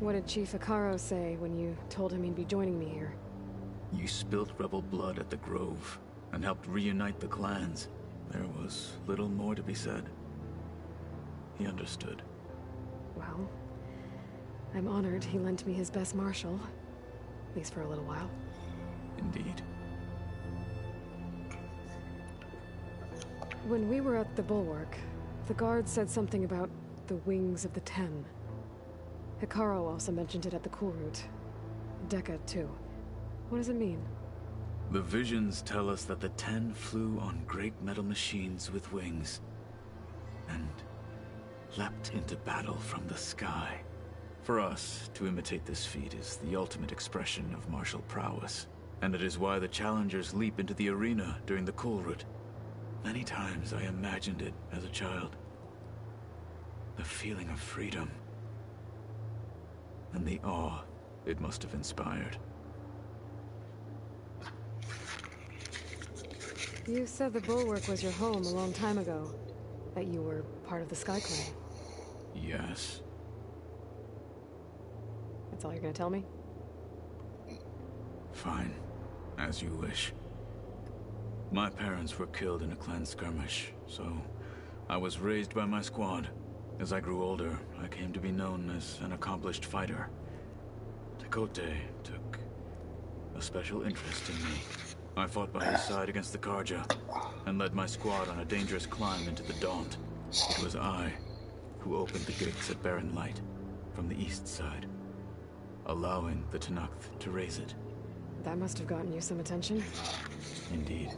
What did Chief Hikaru say when you told him he'd be joining me here? You spilled rebel blood at the Grove and helped reunite the clans. There was little more to be said. He understood. Well, I'm honored he lent me his best marshal. At least for a little while. Indeed. When we were at the Bulwark, the guards said something about the Wings of the Ten. Hikaru also mentioned it at the Cool Route. Dekka, too. What does it mean? The visions tell us that the Ten flew on great metal machines with wings and leapt into battle from the sky. For us, to imitate this feat is the ultimate expression of martial prowess, and it is why the challengers leap into the arena during the Cool Route. Many times I imagined it as a child. The feeling of freedom and the awe it must have inspired. You said the Bulwark was your home a long time ago. That you were part of the Sky Clan. Yes. That's all you're gonna tell me? Fine. As you wish. My parents were killed in a clan skirmish, so I was raised by my squad. As I grew older, I came to be known as an accomplished fighter. Tekote took a special interest in me. I fought by his side against the Karja, and led my squad on a dangerous climb into the Daunt. It was I who opened the gates at Barren Light from the east side, allowing the Tenakth to raise it. That must have gotten you some attention. Indeed.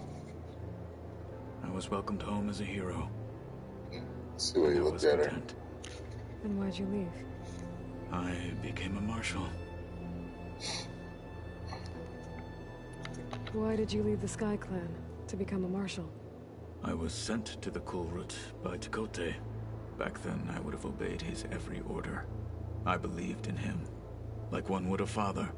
I was welcomed home as a hero. See where you look better. Content. Then why'd you leave? I became a marshal. Why did you leave the Sky Clan to become a marshal? I was sent to the Cool Route by Tekote. Back then, I would have obeyed his every order. I believed in him, like one would a father.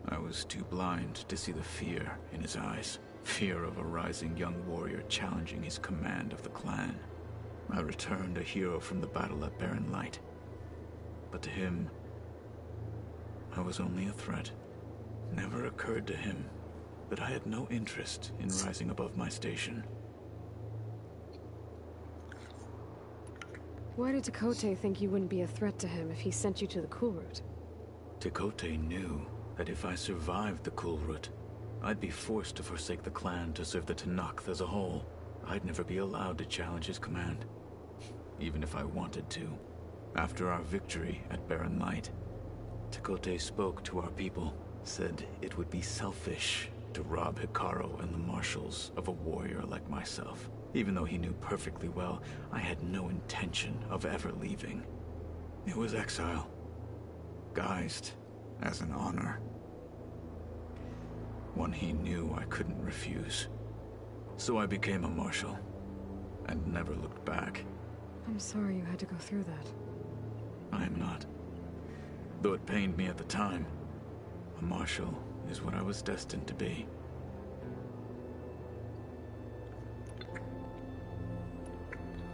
I was too blind to see the fear in his eyes. Fear of a rising young warrior challenging his command of the clan. I returned a hero from the battle at Barren Light. But to him, I was only a threat. Never occurred to him that I had no interest in rising above my station. Why did Tekote think you wouldn't be a threat to him if he sent you to the Cool Route? Tekote knew that if I survived the Cool Route, I'd be forced to forsake the clan to serve the Tenakth as a whole. I'd never be allowed to challenge his command, even if I wanted to. After our victory at Barren Light, Tekote spoke to our people, said it would be selfish to rob Hikaru and the marshals of a warrior like myself, even though he knew perfectly well I had no intention of ever leaving. It was exile, guised as an honor. One he knew I couldn't refuse. So I became a marshal, and never looked back. I'm sorry you had to go through that. I am not. Though it pained me at the time, a marshal is what I was destined to be.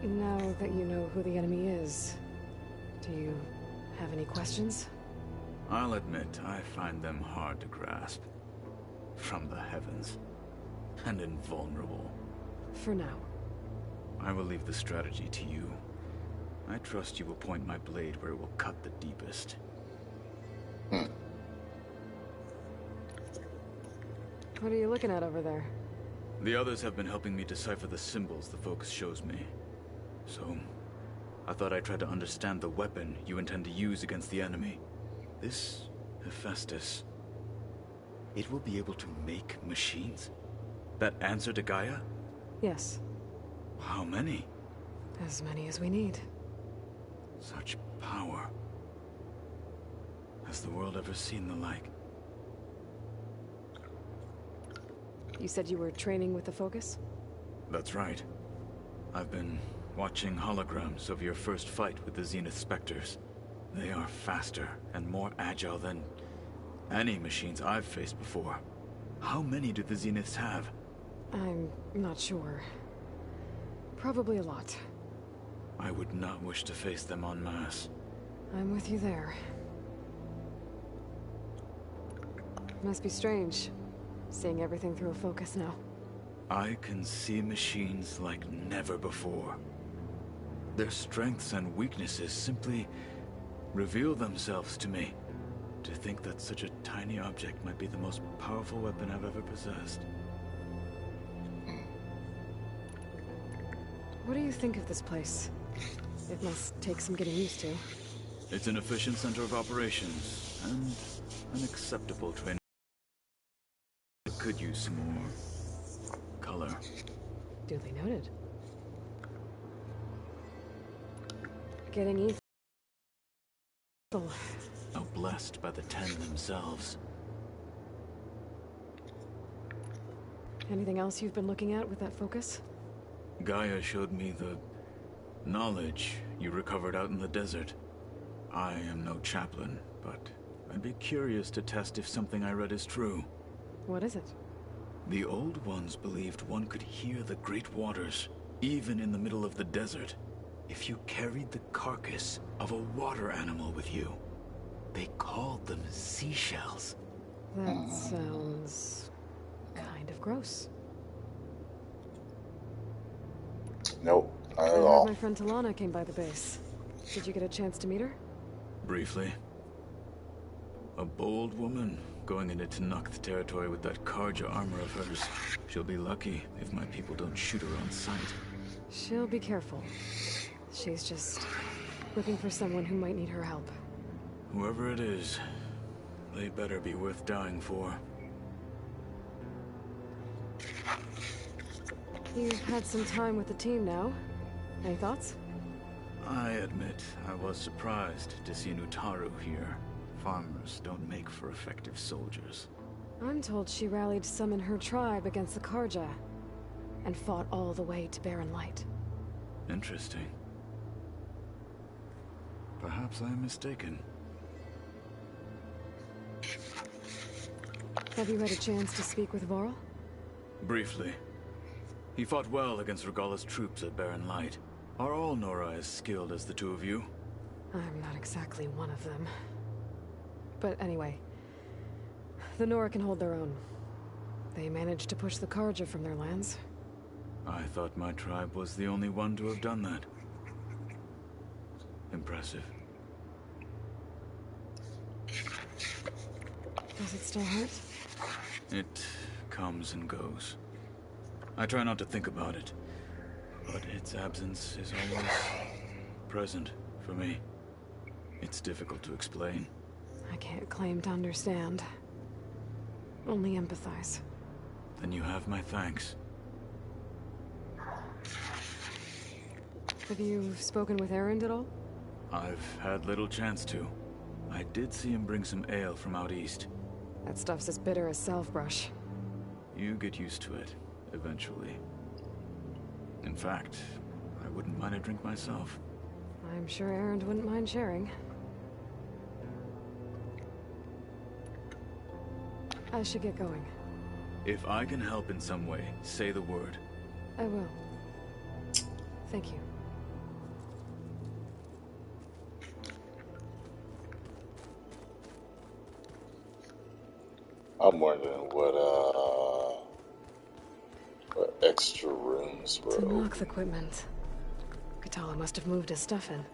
Now that you know who the enemy is, do you have any questions? I'll admit, I find them hard to grasp. From the heavens. And invulnerable. For now. I will leave the strategy to you. I trust you will point my blade where it will cut the deepest. What are you looking at over there? The others have been helping me decipher the symbols the focus shows me. So, I thought I'd try to understand the weapon you intend to use against the enemy. This Hephaestus, it will be able to make machines? That answer to Gaia? Yes. How many? As many as we need. Such power. Has the world ever seen the like? You said you were training with the Focus? That's right. I've been watching holograms of your first fight with the Zenith Spectres. They are faster and more agile than any machines I've faced before. How many do the Zeniths have? I'm not sure. Probably a lot. I would not wish to face them en masse. I'm with you there. Must be strange, seeing everything through a focus now. I can see machines like never before. Their strengths and weaknesses simply reveal themselves to me. To think that such a tiny object might be the most powerful weapon I've ever possessed. What do you think of this place? It must take some getting used to. It's an efficient center of operations, and an acceptable training. It could use some more color. Duly noted. Getting used. Now blessed by the Ten themselves. Anything else you've been looking at with that focus? Gaia showed me the knowledge you recovered out in the desert. I am no chaplain, but I'd be curious to test if something I read is true. What is it? The old ones believed one could hear the great waters, even in the middle of the desert, if you carried the carcass of a water animal with you. They called them seashells. That sounds kind of gross. Nope, not I at heard all. my friend Talana came by the base. Did you get a chance to meet her? Briefly. A bold woman going into Tenakth territory with that Karja armor of hers. She'll be lucky if my people don't shoot her on sight. She'll be careful. She's just looking for someone who might need her help. Whoever it is, they better be worth dying for. You've had some time with the team now. Any thoughts? I admit, I was surprised to see Nutaru here. Farmers don't make for effective soldiers. I'm told she rallied some in her tribe against the Karja, and fought all the way to Barren Light. Interesting. Perhaps I am mistaken. Have you had a chance to speak with Varl? Briefly. He fought well against Regalla's troops at Barren Light. Are all Nora as skilled as the two of you? I'm not exactly one of them. But anyway, the Nora can hold their own. They managed to push the Karja from their lands. I thought my tribe was the only one to have done that. Impressive. Does it still hurt? It comes and goes. I try not to think about it, but its absence is always present for me. It's difficult to explain. I can't claim to understand. Only empathize. Then you have my thanks. Have you spoken with Erend at all? I've had little chance to. I did see him bring some ale from out east. That stuff's as bitter as salve-brush. You get used to it, eventually. In fact, I wouldn't mind a drink myself. I'm sure Erend wouldn't mind sharing. I should get going. If I can help in some way, say the word. I will. Thank you. I'm wondering what extra rooms were open. Tenakth equipment. Katala must have moved his stuff in.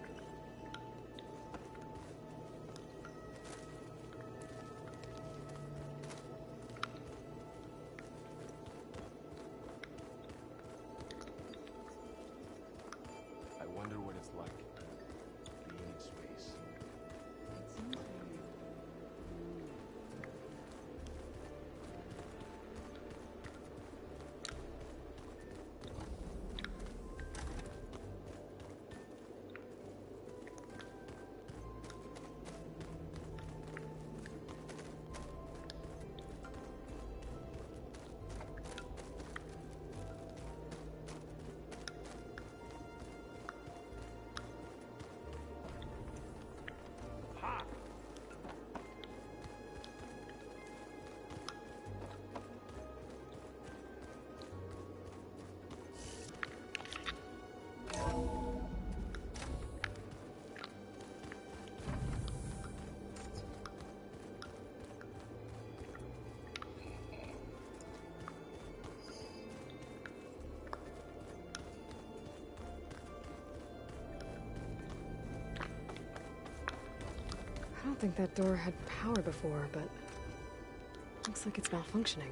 I wonder what it's like being in space. think that door had power before, but looks like it's malfunctioning.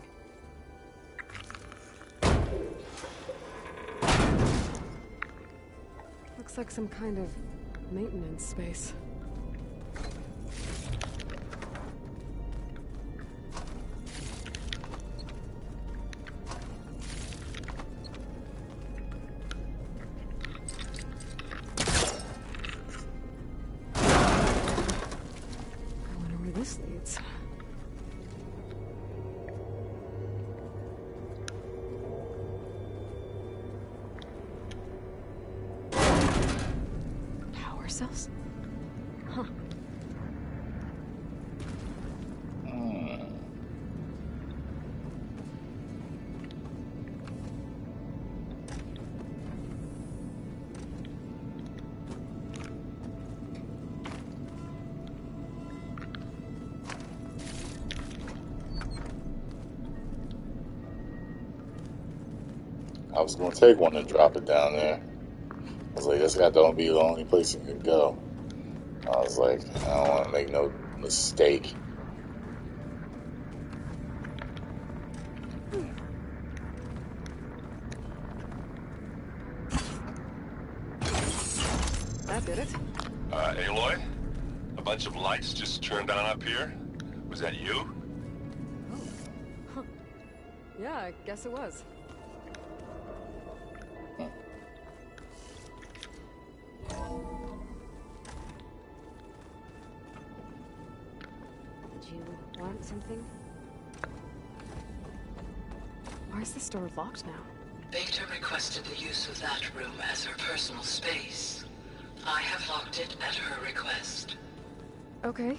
Looks like some kind of maintenance space. I wonder where this leads. Power cells? Huh. I was gonna take one and drop it down there. I was like, this got to be the only place it could go. I was like, I don't want to make no mistake. That did it. Aloy? A bunch of lights just turned on up here? Was that you? Oh. Huh. Yeah, I guess it was. Did you want something? Why is this door locked now? Beta requested the use of that room as her personal space. I have locked it at her request. Okay.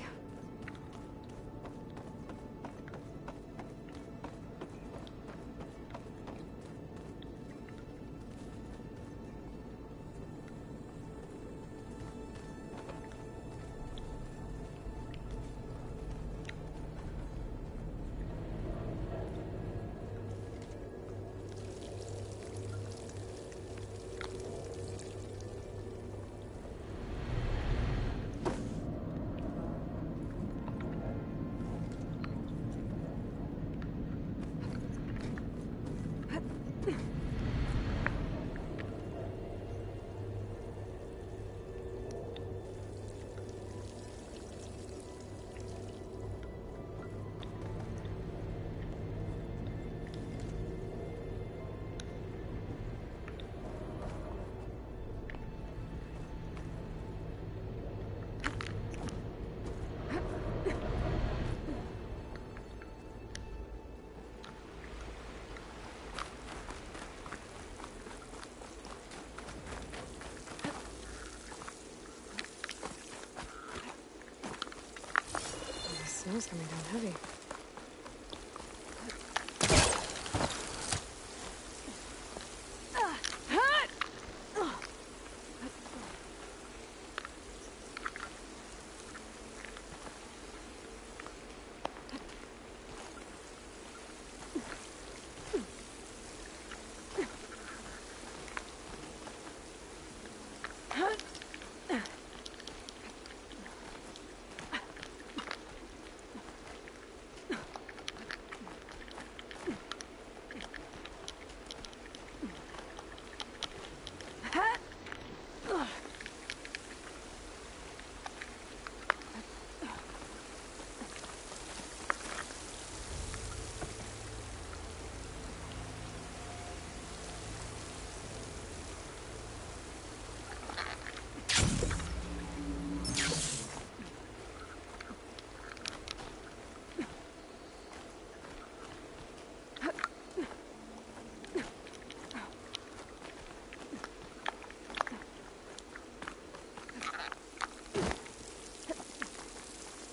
Snow's coming down heavy.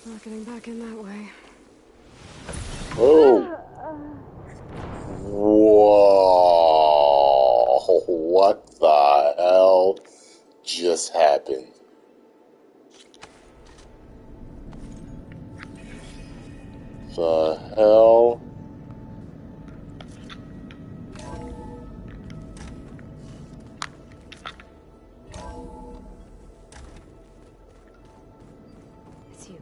Not getting back in that way. Oh! Whoa! What the hell just happened? The hell? It's you.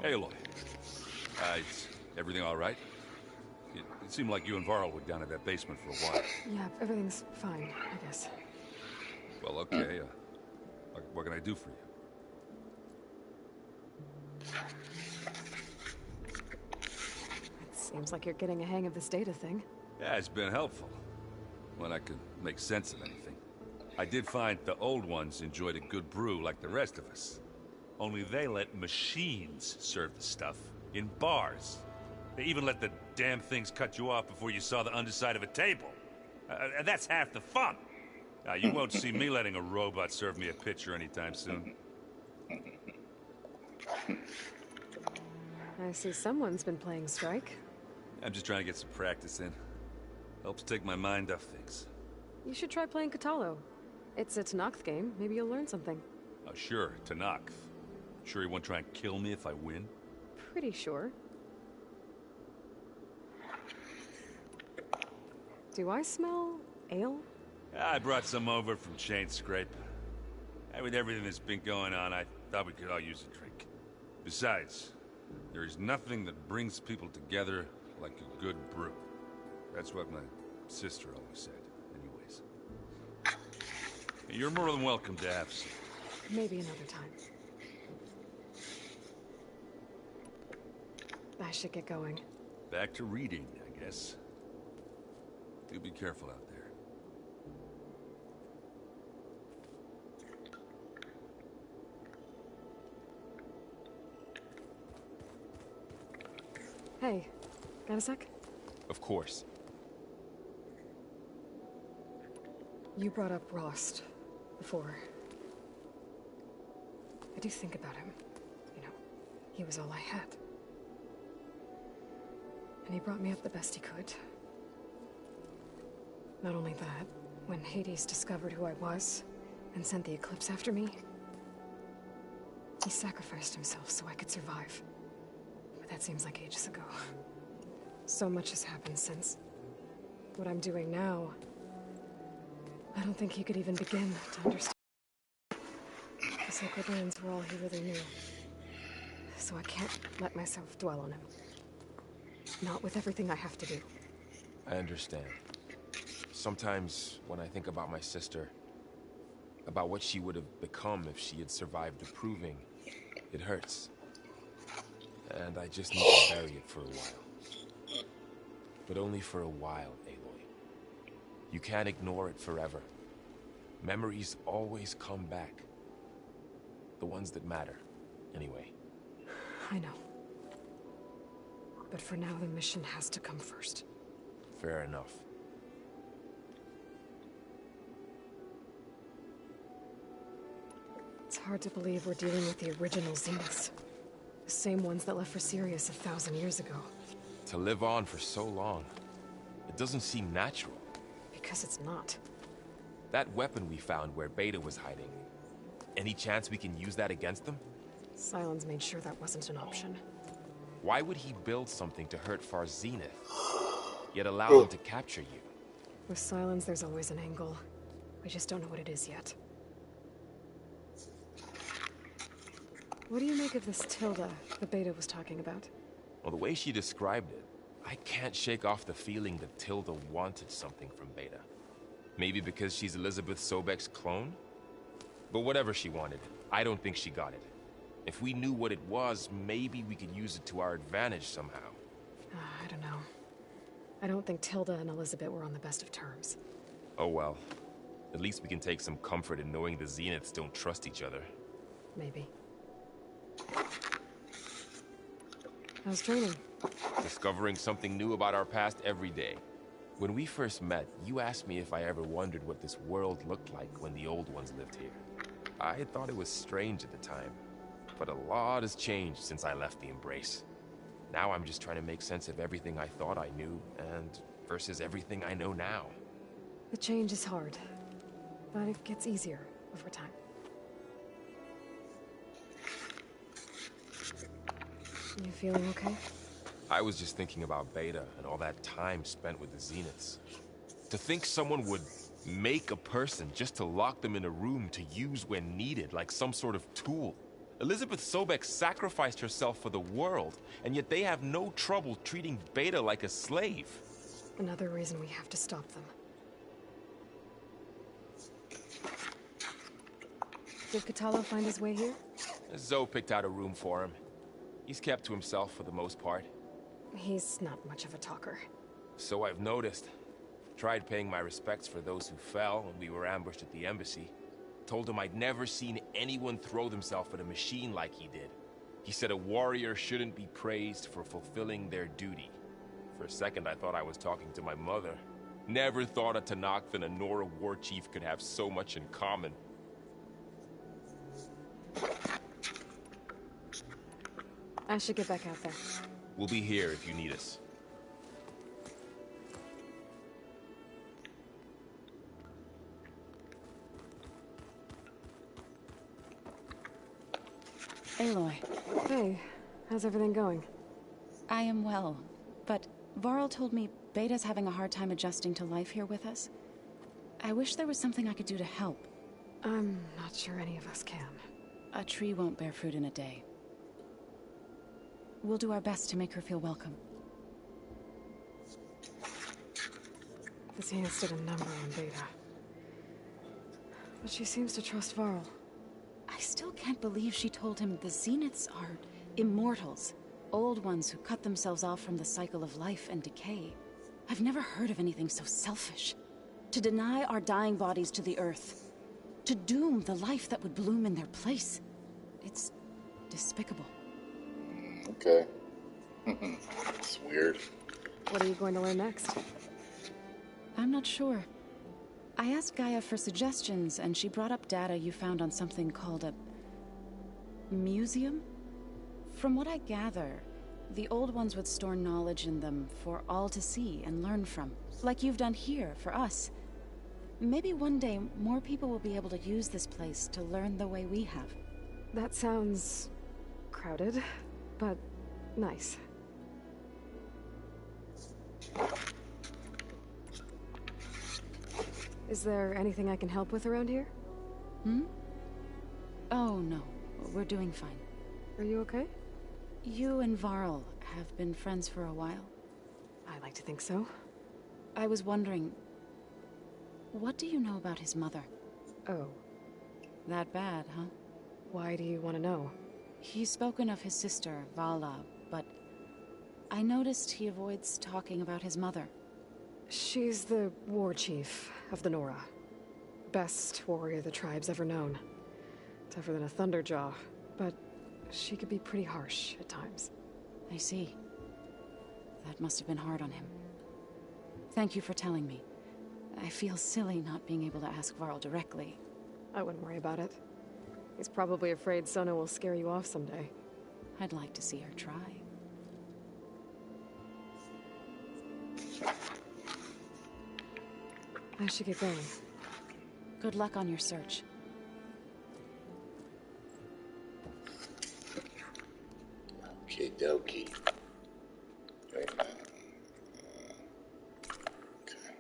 Aloy. Is everything all right? It seemed like you and Varl were down at that basement for a while. Yeah, everything's fine, I guess. Well, okay. What can I do for you? It seems like you're getting a hang of this data thing. Yeah, it's been helpful. When I could make sense of anything. I did find the old ones enjoyed a good brew like the rest of us. Only they let machines serve the stuff in bars. They even let the damn things cut you off before you saw the underside of a table. And that's half the fun. You won't see me letting a robot serve me a pitcher anytime soon. I see someone's been playing Strike. I'm just trying to get some practice in. Helps take my mind off things. You should try playing Katalo. It's a Tanakh game. Maybe you'll learn something. Oh, sure, Tanakh. Sure he won't try and kill me if I win? Pretty sure. Do I smell ale? I brought some over from Chain Scrape. With everything that's been going on, I thought we could all use a drink. Besides, there is nothing that brings people together like a good brew. That's what my sister always said, anyways. You're more than welcome to have some. Maybe another time. I should get going. Back to reading, I guess. Do be careful out there. Hey, got a sec? Of course. You brought up Rost before. I do think about him. You know, he was all I had. And he brought me up the best he could. Not only that, when Hades discovered who I was and sent the Eclipse after me, he sacrificed himself so I could survive. But that seems like ages ago. So much has happened since. What I'm doing now, I don't think he could even begin to understand. The sacred lands were all he really knew. So I can't let myself dwell on him. Not with everything I have to do. I understand. Sometimes, when I think about my sister, about what she would have become if she had survived the Proving, it hurts. And I just need to bury it for a while. But only for a while, Aloy. You can't ignore it forever. Memories always come back. The ones that matter, anyway. I know. But for now, the mission has to come first. Fair enough. It's hard to believe we're dealing with the original Zeniths. The same ones that left for Sirius 1,000 years ago. To live on for so long, it doesn't seem natural. Because it's not. That weapon we found where Beta was hiding, any chance we can use that against them? Sylens made sure that wasn't an option. Why would he build something to hurt Far's Zenith, yet allow them to capture you? With Sylens, there's always an angle. We just don't know what it is yet. What do you make of this Tilda the Beta was talking about? Well, the way she described it, I can't shake off the feeling that Tilda wanted something from Beta. Maybe because she's Elizabeth Sobek's clone? But whatever she wanted, I don't think she got it. If we knew what it was, maybe we could use it to our advantage somehow. I don't know. I don't think Tilda and Elizabeth were on the best of terms. Oh well. At least we can take some comfort in knowing the Zeniths don't trust each other. Maybe. How's training? Discovering something new about our past every day. When we first met, you asked me if I ever wondered what this world looked like when the old ones lived here. I thought it was strange at the time, but a lot has changed since I left the Embrace. Now I'm just trying to make sense of everything I thought I knew, and versus everything I know now. The change is hard, but it gets easier over time. You feeling okay? I was just thinking about Beta and all that time spent with the Zeniths. To think someone would make a person just to lock them in a room to use when needed, like some sort of tool. Elizabeth Sobek sacrificed herself for the world, and yet they have no trouble treating Beta like a slave. Another reason we have to stop them. Did Katalo find his way here? Zoe picked out a room for him. He's kept to himself for the most part. He's not much of a talker. So I've noticed. Tried paying my respects for those who fell when we were ambushed at the embassy. Told him I'd never seen anyone throw themselves at a machine like he did. He said a warrior shouldn't be praised for fulfilling their duty. For a second I thought I was talking to my mother. Never thought a Tanakh and a Nora war chief could have so much in common. I should get back out there. We'll be here if you need us. Aloy. Hey, how's everything going? I am well, but Varl told me Beta's having a hard time adjusting to life here with us. I wish there was something I could do to help. I'm not sure any of us can. A tree won't bear fruit in a day. We'll do our best to make her feel welcome. This hands did a number on Beta. But she seems to trust Varl. I still can't believe she told him the Zeniths are immortals. Old ones who cut themselves off from the cycle of life and decay. I've never heard of anything so selfish. To deny our dying bodies to the earth. To doom the life that would bloom in their place. It's despicable. Okay. It's weird. What are you going to learn next? I'm not sure. I asked Gaia for suggestions, and she brought up data you found on something called a museum? From what I gather, the old ones would store knowledge in them for all to see and learn from, like you've done here for us. Maybe one day more people will be able to use this place to learn the way we have. That sounds crowded, but nice. Is there anything I can help with around here? Oh, no. We're doing fine. Are you okay? You and Varl have been friends for a while. I like to think so. I was wondering, what do you know about his mother? Oh. That bad, huh? Why do you want to know? He's spoken of his sister, Vala, but I noticed he avoids talking about his mother. She's the war chief of the Nora. Best warrior the tribe's ever known. Tougher than a Thunderjaw, but she could be pretty harsh at times. I see. That must have been hard on him. Thank you for telling me. I feel silly not being able to ask Varl directly. I wouldn't worry about it. He's probably afraid Sona will scare you off someday. I'd like to see her try. I should get going. Good luck on your search. Okie dokie. Wait a minute. Okay.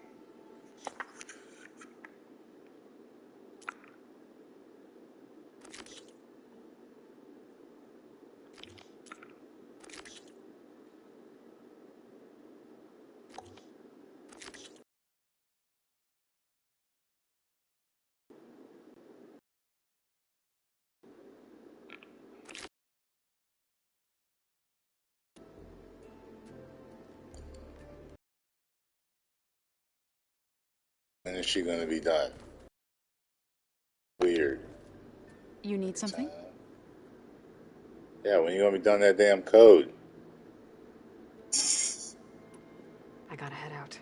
When is she gonna be done? Weird. You need something? Yeah, when you gonna be done that damn code? I gotta head out.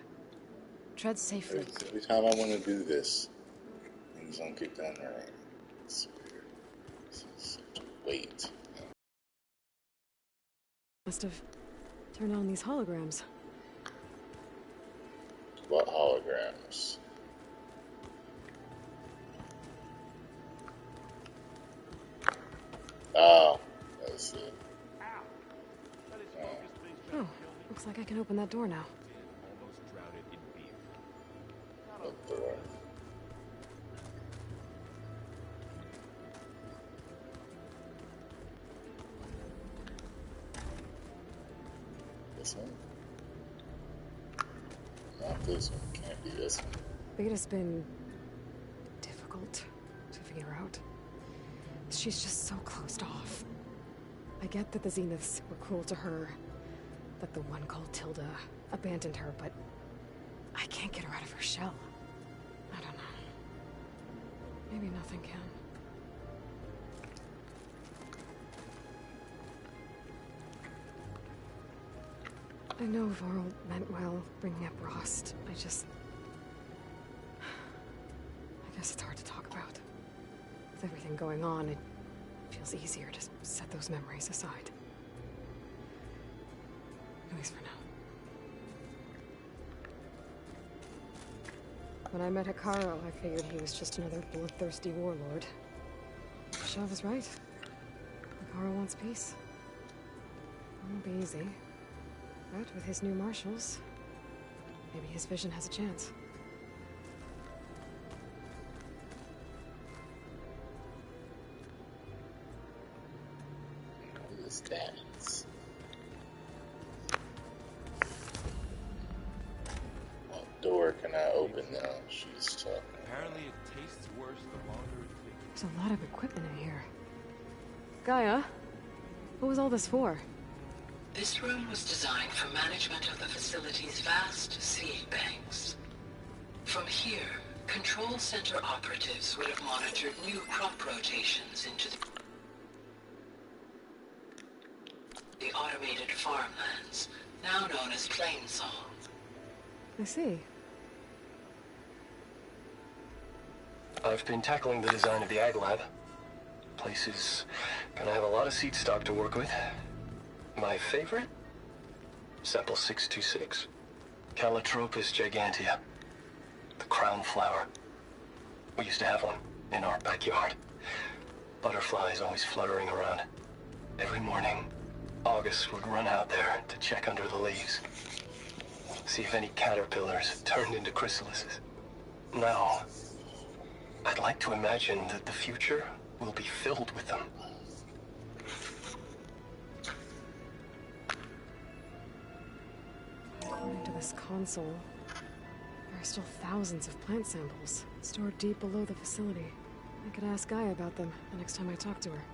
Tread safely. Every time I want to do this, things don't get done right. It's weird. It's such a wait. Must have turned on these holograms. What holograms? Oh, that's it. Oh, looks like I can open that door now. What door? This one? Not this one. Can't be this one. Beta's been difficult to figure out. She's just so closed off. I get that the Zeniths were cruel to her, that the one called Tilda abandoned her, but I can't get her out of her shell. I don't know. Maybe nothing can. I know Varl meant well bringing up Rost. I guess it's hard to talk about. With everything going on, it feels easier to set those memories aside. At least for now. When I met Hikaru, I figured he was just another bloodthirsty warlord. Shav was right. Hikaru wants peace. It won't be easy. But with his new marshals, maybe his vision has a chance. What is that? What door can I open now? She's talking. Apparently it tastes worse the longer it takes. There's a lot of equipment in here. Gaia, what was all this for? This room was designed for management of the facility's vast seed banks. From here, control center operatives would have monitored new crop rotations into the automated farmlands, now known as Plainsong. I see. I've been tackling the design of the Ag Lab. Place is gonna have a lot of seed stock to work with. My favorite? Sepal 626. Calotropis gigantea. The crown flower. We used to have one in our backyard. Butterflies always fluttering around. Every morning, August would run out there to check under the leaves. See if any caterpillars turned into chrysalises. Now, I'd like to imagine that the future will be filled with them. According to this console, there are still thousands of plant samples stored deep below the facility. I could ask Gaia about them the next time I talk to her.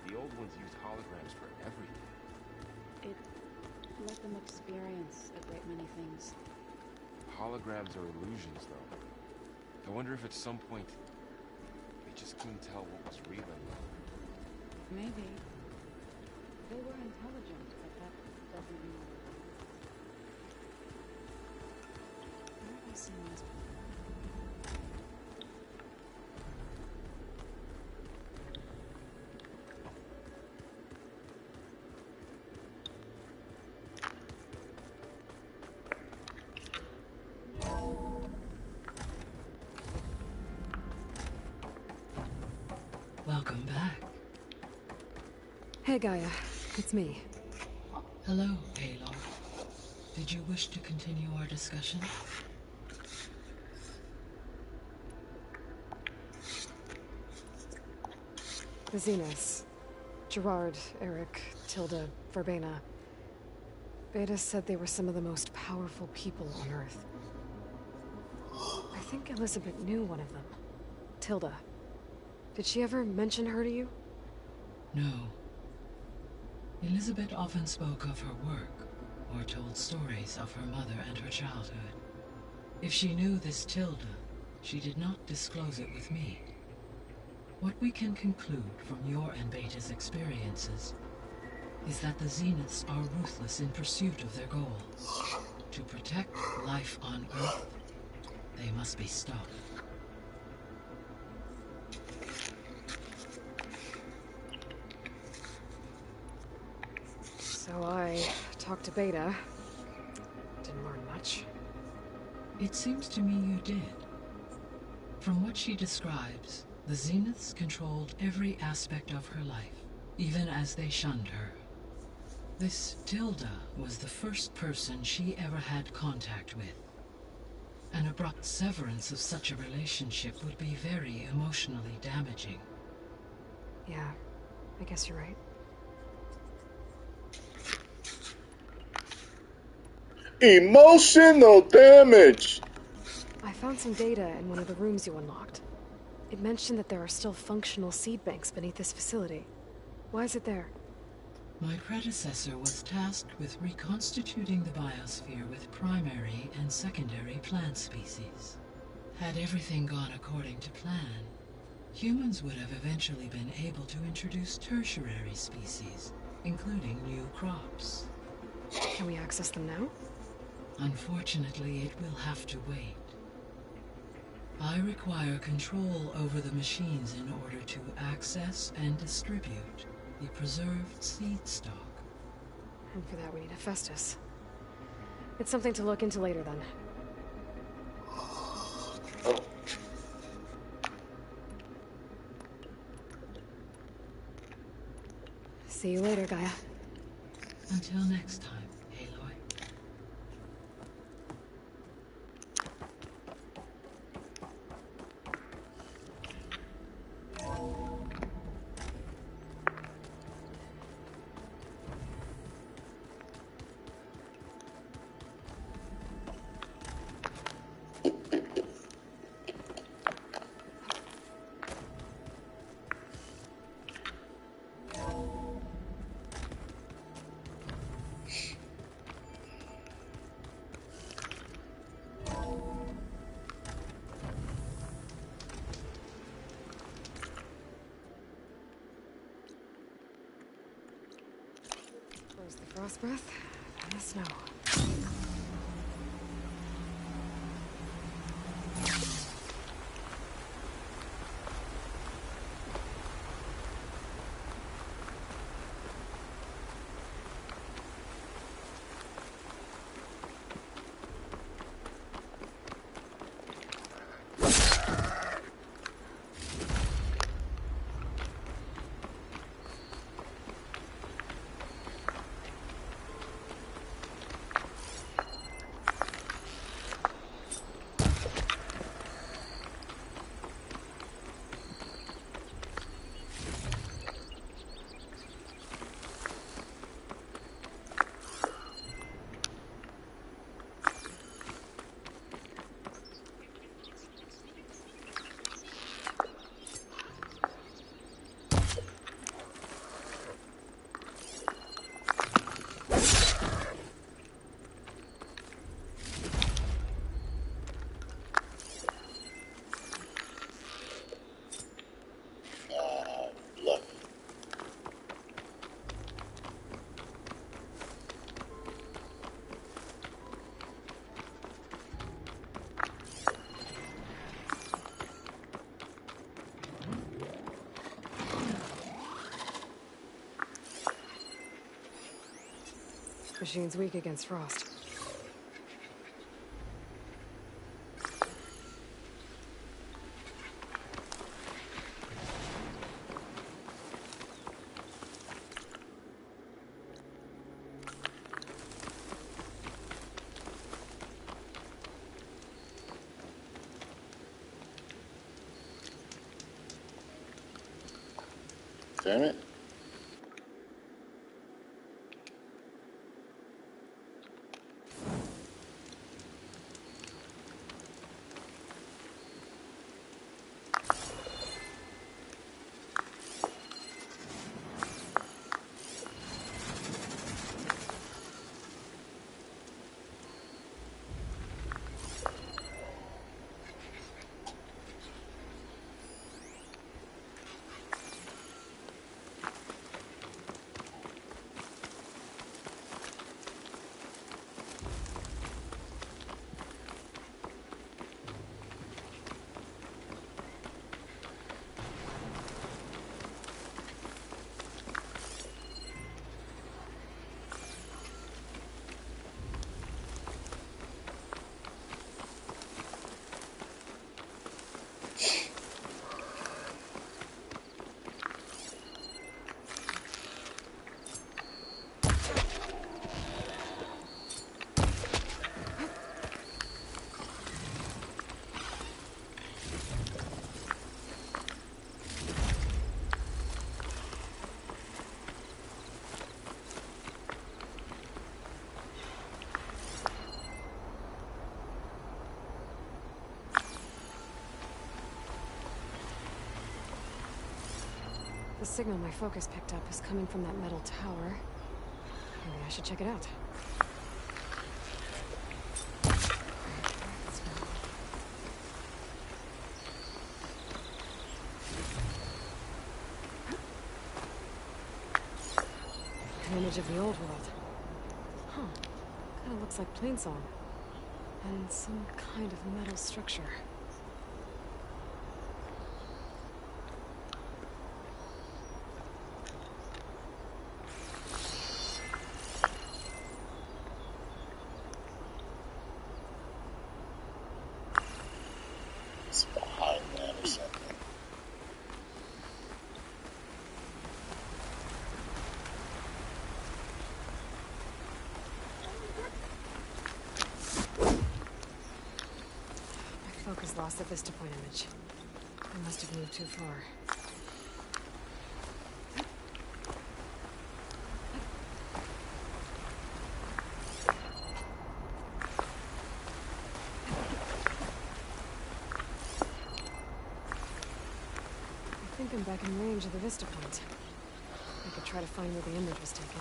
The old ones used holograms for everything. It let them experience a great many things. Holograms are illusions, though. I wonder if at some point they just couldn't tell what was real anymore. Maybe. They were intelligent, but that doesn't mean... Where have I seen this before? Welcome back. Hey Gaia, it's me. Hello, Aloy. Did you wish to continue our discussion? The Zeniths. Gerard, Eric, Tilda, Verbena. Beta said they were some of the most powerful people on Earth. I think Elizabeth knew one of them. Tilda. Did she ever mention her to you? No. Elizabeth often spoke of her work, or told stories of her mother and her childhood. If she knew this Tilda, she did not disclose it with me. What we can conclude from your and Beta's experiences is that the Zeniths are ruthless in pursuit of their goal. To protect life on Earth, they must be stopped. So I talked to Beta. Didn't learn much. It seems to me you did. From what she describes, the Zeniths controlled every aspect of her life, even as they shunned her. This Tilda was the first person she ever had contact with. An abrupt severance of such a relationship would be very emotionally damaging. Yeah. I guess you're right. Emotional damage! I found some data in one of the rooms you unlocked. It mentioned that there are still functional seed banks beneath this facility. Why is it there? My predecessor was tasked with reconstituting the biosphere with primary and secondary plant species. Had everything gone according to plan, humans would have eventually been able to introduce tertiary species, including new crops. Can we access them now? Unfortunately, it will have to wait. I require control over the machines in order to access and distribute the preserved seed stock. And for that we need a Festus. It's something to look into later then. See you later, Gaia. Until next time, Aloy. Where's the frost breath and the snow? Look. Machine's weak against frost. Damn it. The signal my focus picked up is coming from that metal tower. Maybe I should check it out. An image of the old world. Huh. Kinda looks like Plainsong. And some kind of metal structure. It's behind that or something. My focus lost the vista point image. I must have moved too far. I think I'm back in range of the vista point. I could try to find where the image was taken.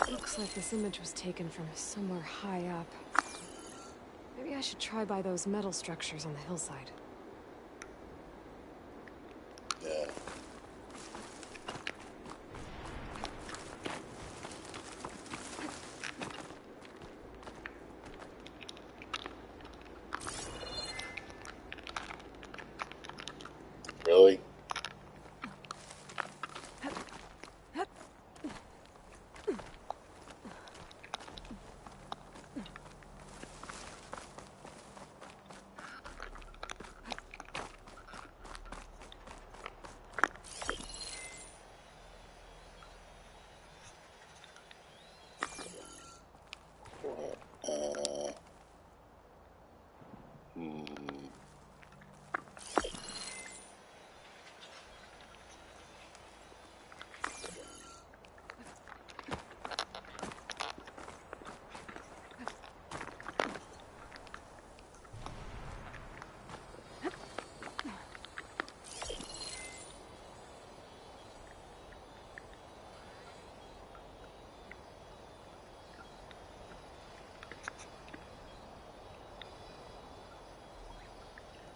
Looks like this image was taken from somewhere high up. Maybe I should try by those metal structures on the hillside. Yeah. Really?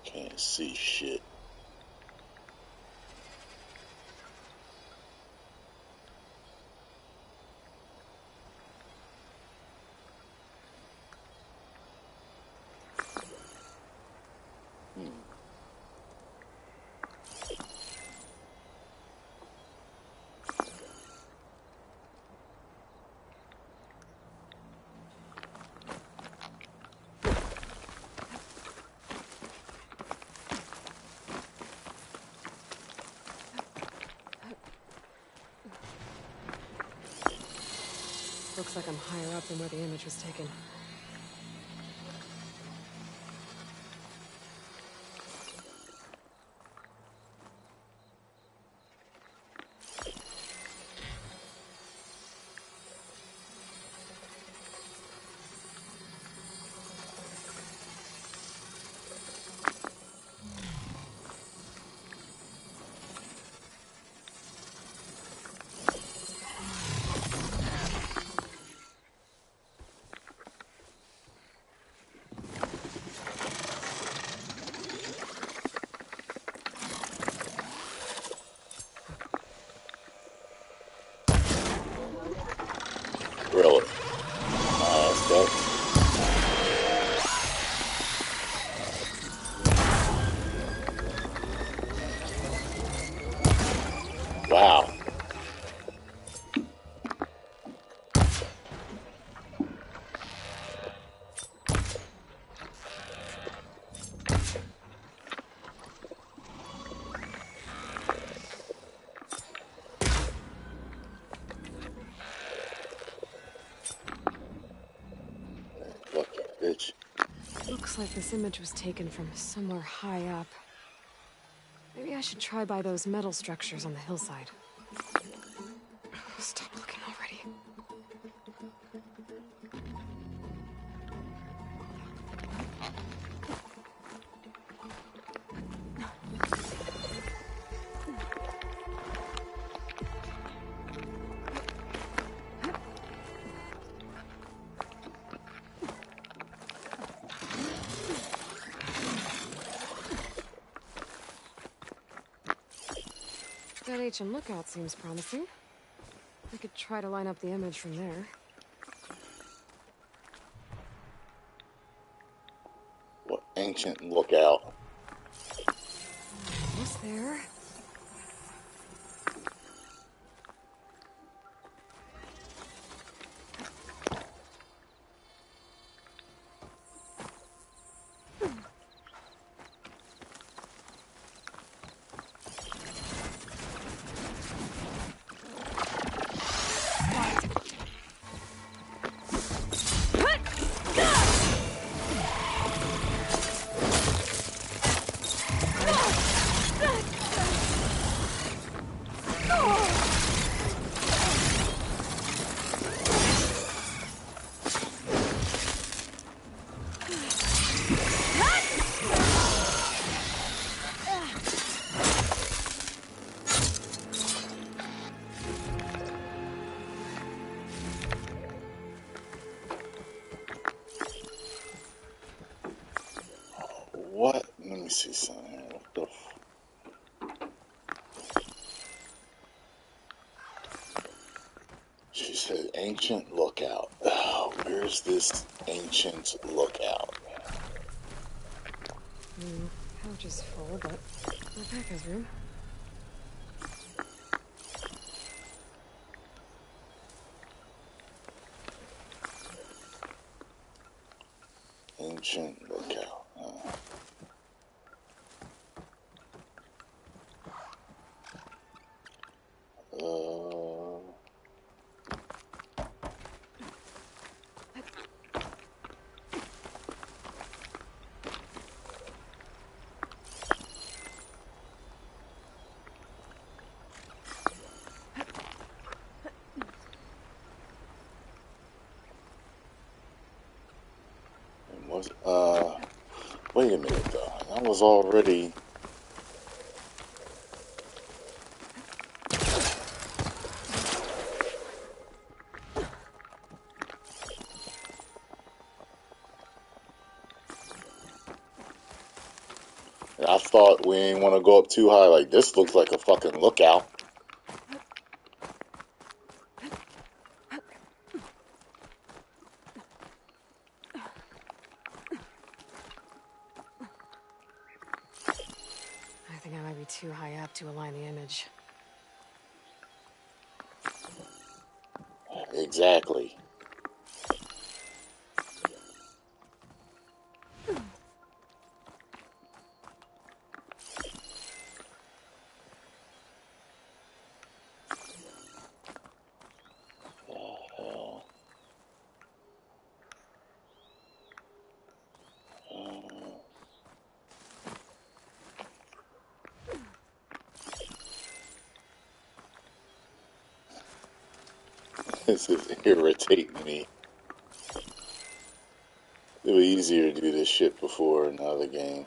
Can't see shit. Looks like I'm higher up than where the image was taken. Wow. Lucky bitch. Looks like this image was taken from somewhere high up. Maybe I should try by those metal structures on the hillside. Stop looking already. That ancient lookout seems promising. I could try to line up the image from there. What ancient lookout? Was there? What? Let me see something here. What the She said ancient lookout. Oh, where's this ancient lookout? Pouch is full, but my pack has room. Ancient lookout. Wait a minute though. I was already. I thought we didn't want to go up too high. Like, this looks like a fucking lookout. I think I might be too high up to align the image. Exactly. This is irritating me. It was easier to do this shit before in another game.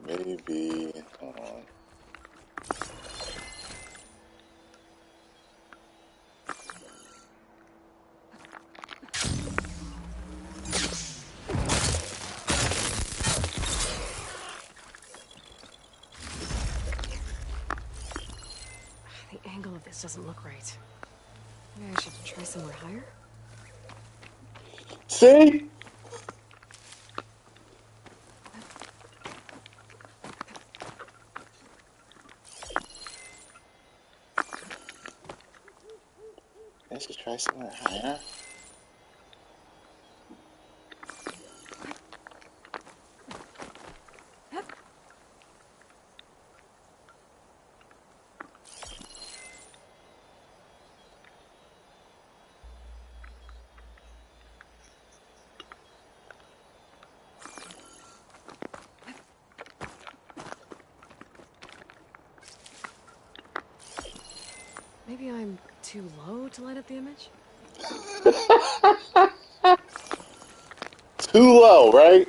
Maybe. Hold on. The angle of this doesn't look right. Maybe I should try somewhere higher? See? I should try somewhere higher. Maybe I'm too low to light up the image? Too low, right?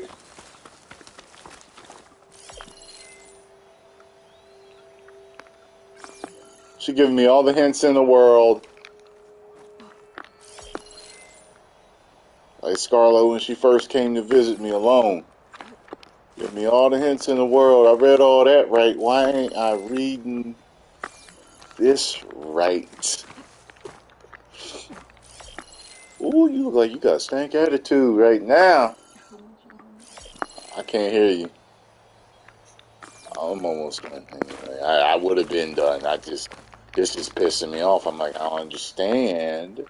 She giving me all the hints in the world. Like Scarlett when she first came to visit me alone. Give me all the hints in the world. I read all that right. Why ain't I reading this right? Ooh, you look like you got a stank attitude right now. I can't hear you. I'm almost done anyway. I would have been done. This is pissing me off. I'm like, I don't understand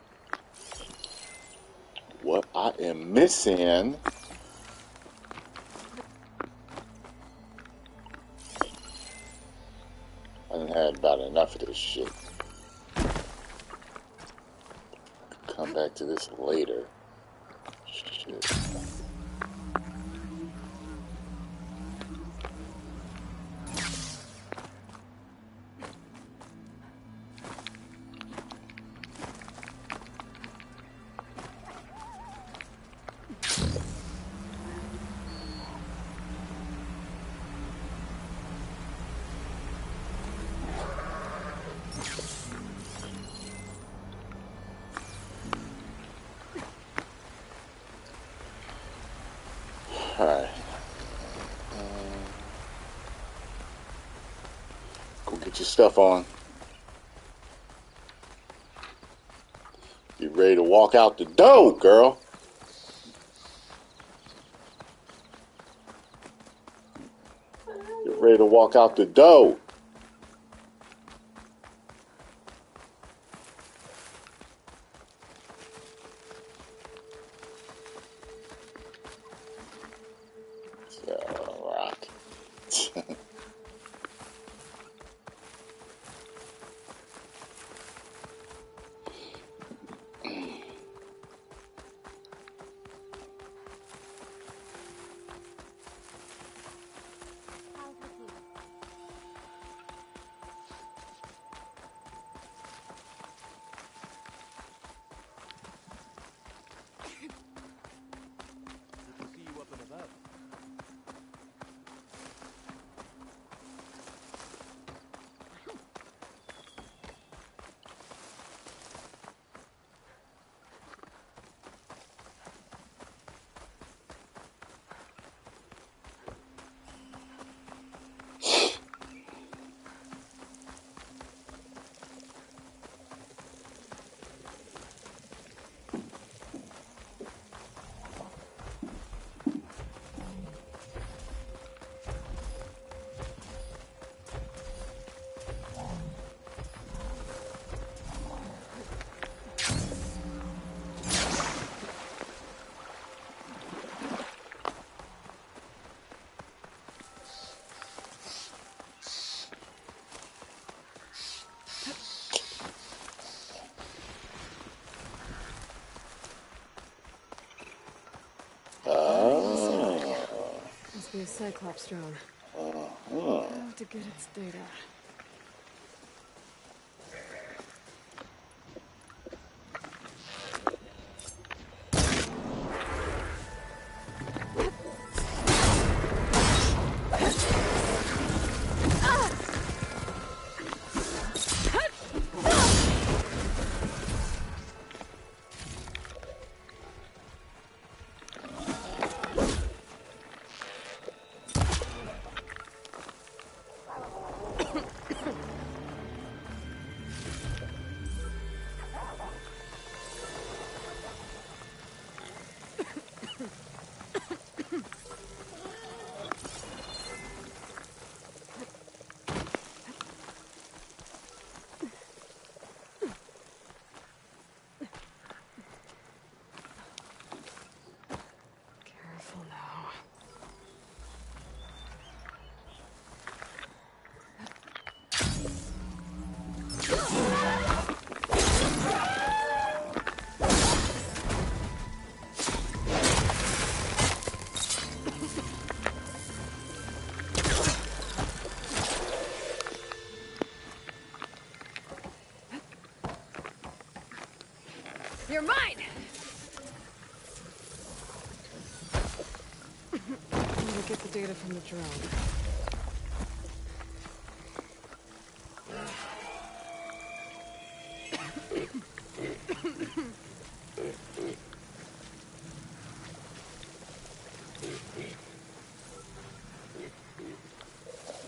what I am missing. I done had about enough of this shit. Come back to this later. Shit. Alright. Go get your stuff on. Get ready to walk out the door, girl. Get ready to walk out the door. Rock. Must be a Cyclops drone. How to get its data. You're mine! I'm gonna get the data from the drone.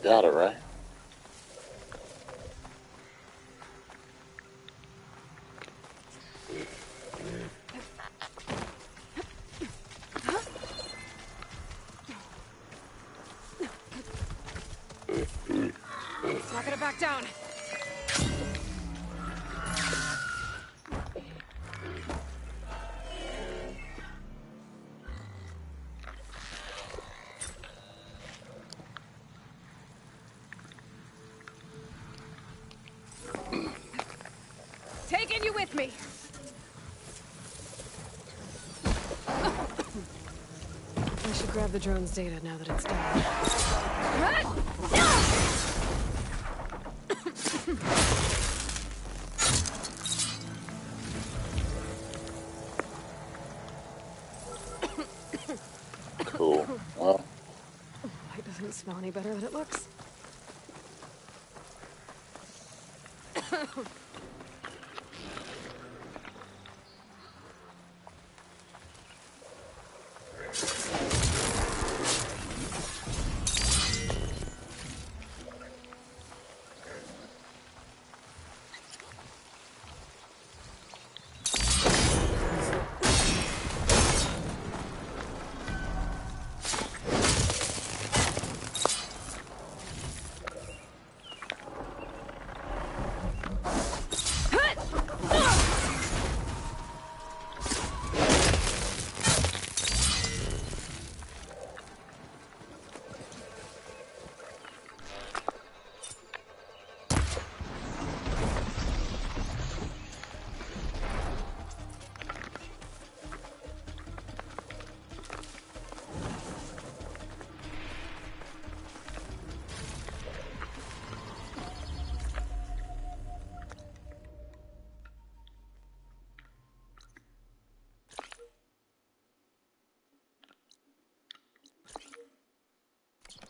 Got it, right? It's not gonna back down. Taking you with me. I should grab the drone's data now that it's down. Cool. Well, Light doesn't smell any better than it looks.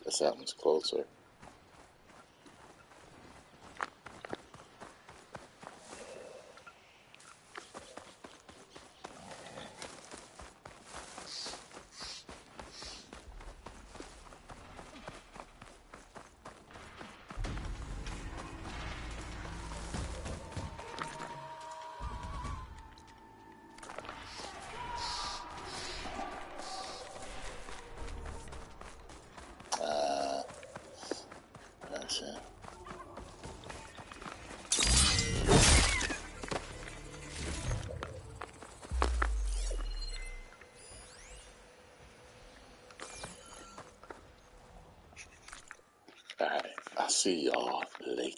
guess that one's closer. Gotcha. Alright, I'll see y'all later.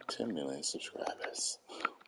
10 million subscribers.